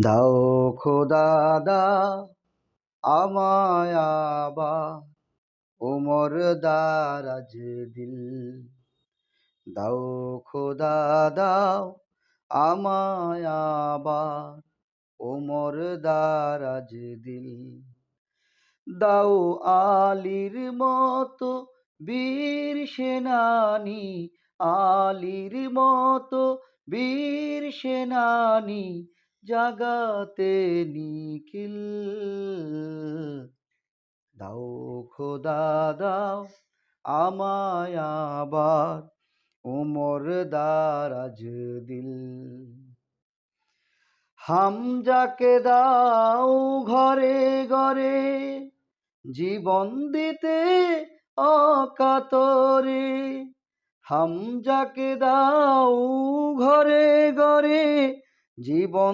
দাও খোদা দাও আমায় আবার ওমর দারাজ দিল। দাও খোদা দাও আমায় আবার ওমর দারাজ দিল। দাও আলীর মতো বীর সেনানী, আলীর মতো বীর সেনানী জাগাতে নিখিল। দাও খোদা দাও আমায় আবার ওমর দারাজ দিল। হামজাকে দাও ঘরে ঘরে জীবন দিতে অকাতরে। হামজাকে দাও ঘরে ঘরে জীবন